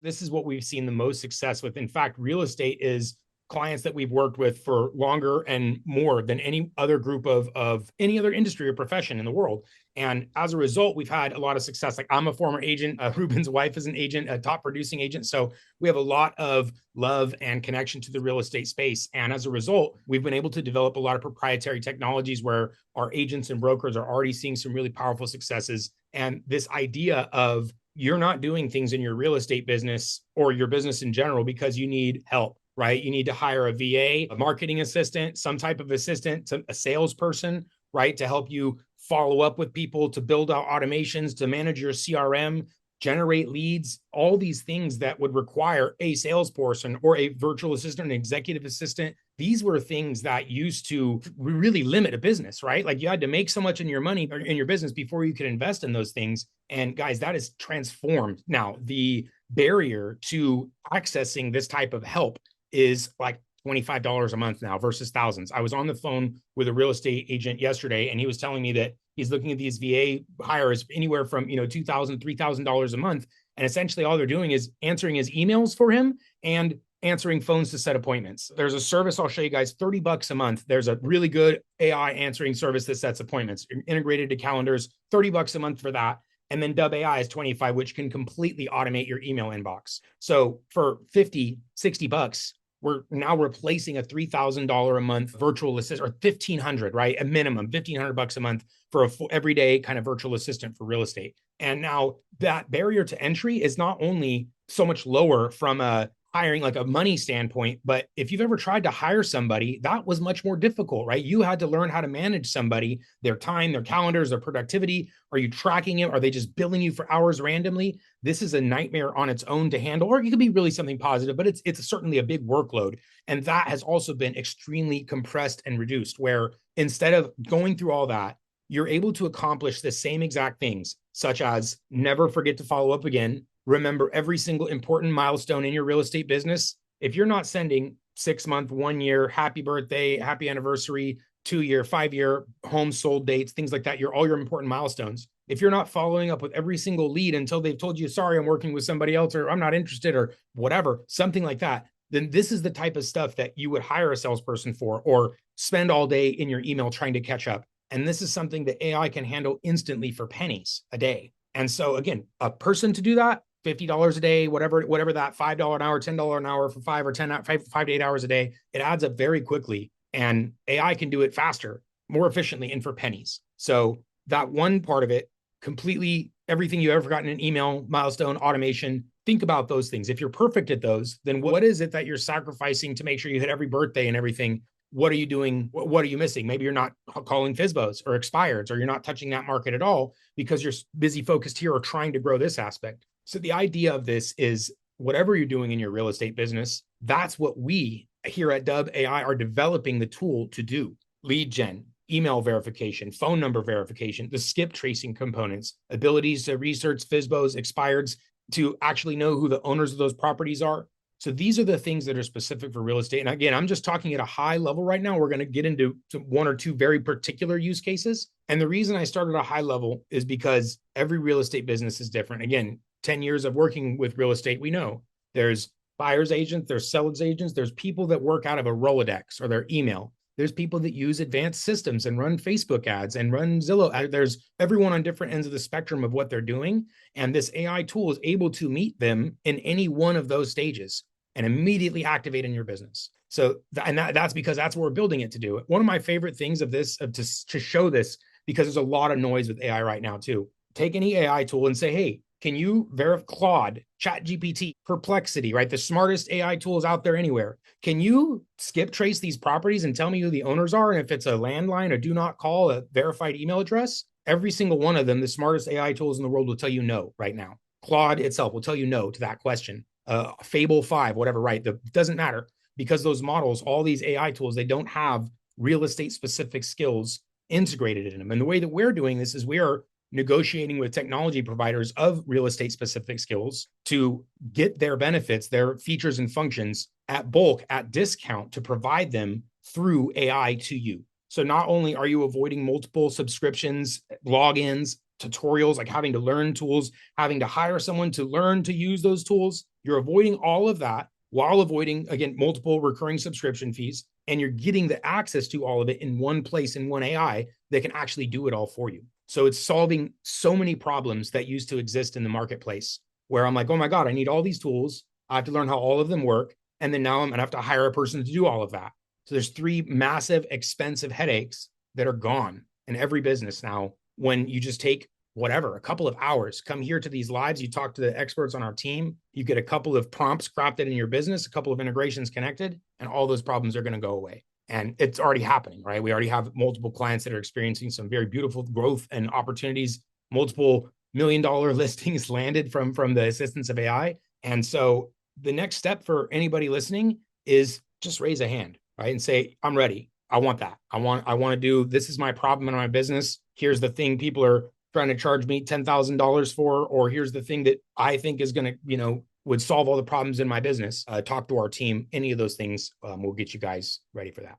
This is what we've seen the most success with. In fact, real estate is clients that we've worked with for longer and more than any other group of any other industry or profession in the world. And as a result, we've had a lot of success. Like I'm a former agent, Ruben's wife is an agent, a top producing agent. So we have a lot of love and connection to the real estate space. And as a result, we've been able to develop a lot of proprietary technologies where our agents and brokers are already seeing some really powerful successes. And this idea of you're not doing things in your real estate business or your business in general because you need help, right? You need to hire a VA, a marketing assistant, some type of assistant, a salesperson, right? To help you follow up with people, to build out automations, to manage your CRM, generate leads, all these things that would require a salesperson or a virtual assistant, an executive assistant. These were things that used to really limit a business, right? Like you had to make so much in your money or in your business before you could invest in those things. And guys, that is transformed. Now, the barrier to accessing this type of help is like $25 a month now versus thousands. I was on the phone with a real estate agent yesterday, and he was telling me that he's looking at these VA hires anywhere from $2,000, $3,000 a month, and essentially all they're doing is answering his emails for him and answering phones to set appointments. There's a service I'll show you guys, $30 a month. There's a really good AI answering service that sets appointments, integrated to calendars, $30 a month for that. And then Dub AI is 25, which can completely automate your email inbox. So for 50, $60, we're now replacing a $3,000 a month virtual assistant, or 1,500, right? A minimum $1,500 a month for a everyday kind of virtual assistant for real estate. And now that barrier to entry is not only so much lower from a hiring, like a money standpoint, but if you've ever tried to hire somebody, that was much more difficult, right? You had to learn how to manage somebody, their time, their calendars, their productivity. Are you tracking it? Are they just billing you for hours randomly? This is a nightmare on its own to handle, or it could be really something positive, but it's certainly a big workload. And that has also been extremely compressed and reduced, where instead of going through all that, you're able to accomplish the same exact things, such as never forget to follow up again. Remember every single important milestone in your real estate business. If you're not sending 6-month, 1 year, happy birthday, happy anniversary, 2-year, 5-year home sold dates, things like that, all your important milestones. If you're not following up with every single lead until they've told you, sorry, I'm working with somebody else, or I'm not interested, or whatever, something like that, then this is the type of stuff that you would hire a salesperson for, or spend all day in your email trying to catch up. And this is something that AI can handle instantly for pennies a day. And so again, a person to do that, $50 a day, whatever that $5 an hour, $10 an hour for 5 or 10, 5 to 8 hours a day, it adds up very quickly. And AI can do it faster, more efficiently, and for pennies. So that one part of it, completely everything you ever gotten in an email, milestone, automation, think about those things. If you're perfect at those, then what is it that you're sacrificing to make sure you hit every birthday and everything? What are you doing? What are you missing? Maybe you're not calling FSBOs or expireds, or you're not touching that market at all because you're busy focused here or trying to grow this aspect. So the idea of this is whatever you're doing in your real estate business, that's what we here at Dub AI are developing the tool to do. Lead gen, email verification, phone number verification, the skip tracing components, abilities to research FSBOs, expireds, to actually know who the owners of those properties are. So these are the things that are specific for real estate. And again, I'm just talking at a high level right now. We're going to get into one or two very particular use cases. And the reason I started at a high level is because every real estate business is different. Again, 10 years of working with real estate, we know there's buyer's agents, there's seller's agents, there's people that work out of a Rolodex or their email. There's people that use advanced systems and run Facebook ads and run Zillow. There's everyone on different ends of the spectrum of what they're doing. And this AI tool is able to meet them in any one of those stages and immediately activate in your business. So, that's because that's what we're building it to do. One of my favorite things of this, to show this, because there's a lot of noise with AI right now too. Take any AI tool and say, hey, can you verify Claude, ChatGPT, Perplexity, right? The smartest AI tools out there anywhere. Can you skip trace these properties and tell me who the owners are? And if it's a landline, a do not call, a verified email address, every single one of them, the smartest AI tools in the world will tell you no right now. Claude itself will tell you no to that question. Fable 5, whatever, right? Doesn't matter, because those models, all these AI tools, they don't have real estate specific skills integrated in them. And the way that we're doing this is we are negotiating with technology providers of real estate specific skills to get their benefits, their features and functions at bulk, at discount, to provide them through AI to you. So not only are you avoiding multiple subscriptions, logins, tutorials, like having to learn tools, having to hire someone to learn to use those tools, You're avoiding all of that while avoiding, again, multiple recurring subscription fees. And you're getting the access to all of it in one place, in one AI that can actually do it all for you. So it's solving so many problems that used to exist in the marketplace where I'm like, oh my God, I need all these tools. I have to learn how all of them work. And then now I'm going to have to hire a person to do all of that. So there's three massive, expensive headaches that are gone in every business now when you just take whatever, a couple of hours, come here to these lives, you talk to the experts on our team, you get a couple of prompts crafted in your business, a couple of integrations connected, and all those problems are going to go away. And it's already happening, right? We already have multiple clients that are experiencing some very beautiful growth and opportunities, multiple $1 million listings landed from the assistance of AI. And so the next step for anybody listening is just raise a hand, right? And say, I'm ready. I want that. I want to do, this is my problem in my business. Here's the thing people are trying to charge me $10,000 for, or here's the thing that I think is going to, would solve all the problems in my business. Talk to our team. Any of those things will get you guys ready for that.